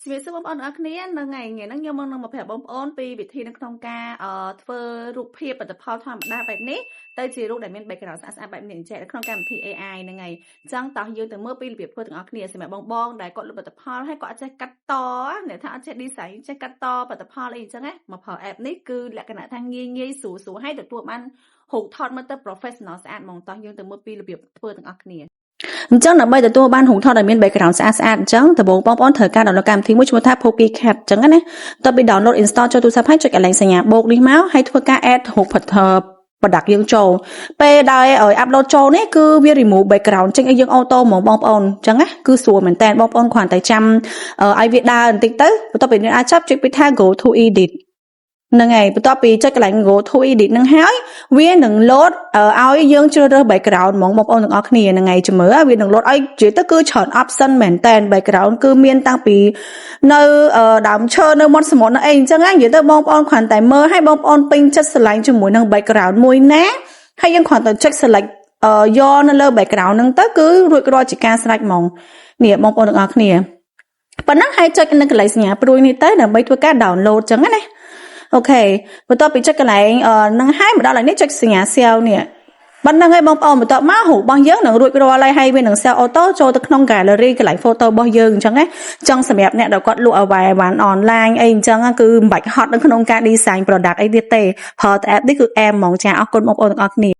ជំរាបសួរបងប្អូនទាំងអស់គ្នានៅថ្ងៃនេះខ្ញុំនឹងមកប្រាប់បងប្អូនពីវិធីនៅក្នុងការធ្វើរូបភាពផលិតផលធម្មតាបែបនេះទៅជារូបដែលមាន background ស្អាតៗបែបនេះអញ្ចឹងក្នុងកម្មវិធី AI ហ្នឹងហើយអញ្ចឹងតោះយើងទៅមើលពីរបៀបធ្វើទាំងអស់គ្នាសម្រាប់បងដែលគាត់លក់ផលិតផលហើយគាត់អត់ចេះកាត់តអ្នកថាអត់ចេះ design ចេះកាត់តផលិតផលអីអញ្ចឹងណាមកប្រើ app នេះគឺលក្ខណៈថាងាយស្រួលហើយទទួលបានរូបថតមើលទៅ professional ស្អាតហ្មងតោះយើងទៅមើលពីរបៀបធ្វើទាំងអស់គ្នាអញ្ចឹងដើម្បីទទួលបានរូបថតដែលមាន background ស្អាតអញ្ចឹងដំបូងបងប្អូនត្រូវការ download កម្មវិធីមួយឈ្មោះថា Pocket Cat អញ្ចឹងណាតទៅពី download install ចូលទូរស័ព្ទហើយចុចកន្លែងសញ្ញាបូកនេះមកហើយធ្វើការ add រូបproduct យើងចូលពេលដែលឲ្យ upload ចូលនេះគឺវា remove background ចេញឲ្យយើង auto ហ្មងបងប្អូនអញ្ចឹងណាគឺស្រួលមែនតើបងប្អូនគ្រាន់តែចាំឲ្យវាដើរបន្តិចទៅបន្ទាប់ពីនេះអាចចាប់ចុចពីថា go to edit ហ្នឹងហើយបន្ទាប់ពីចុចកន្លែង go to edit ហ្នឹងហើយវានឹង load ឲ្យយើងជ្រើសរើស background ហ្មងបងប្អូនទាំងអស់គ្នាហ្នឹងហើយជំរឿវានឹង load ឲ្យនិយាយទៅគឺច្រើន option មែនតើ background គឺមានតាំងពីនៅដើមឈើនៅមាត់សមុទ្រនៅអីអញ្ចឹងណានិយាយទៅបងប្អូនគ្រាន់តែមើលឲ្យបងប្អូនពេញចិត្តស្រឡាញ់ជាមួយនឹង background មួយណាហើយយើងគ្រាន់តែចុច select យកនៅលើ background ហ្នឹងទៅគឺរួចរាល់ជាការស្រេចហ្មងនេះបងប្អូនទាំងអស់គ្នាប៉ុណ្ណឹងហើយចុចនៅកន្លែងសញ្ញាព្រួយនេះទៅដើម្បីធ្វើការ download អញ្ចឹងណាអូខេបន្ទាប់ពីចុចកន្លែងនឹងហើយមកដល់ហើយនេះចុចសញ្ញា save នេះប៉ុណ្្នឹងហើយបងប្អូនបន្ទាប់មករូបរបស់យើងនឹងរួចរាល់ហើយវានឹង save auto ចូលទៅក្នុង gallery កន្លែង photo របស់យើងអញ្ចឹងណាចង់សម្រាប់អ្នកដែលគាត់លក់អីវ៉ាន់ online អីអញ្ចឹងគឺមិនបាច់ហត់នៅក្នុងការ design product អីទៀតទេប្រើតែ app នេះគឺ ហ្មងចាអរគុណបងប្អូនទាំងអស់គ្នា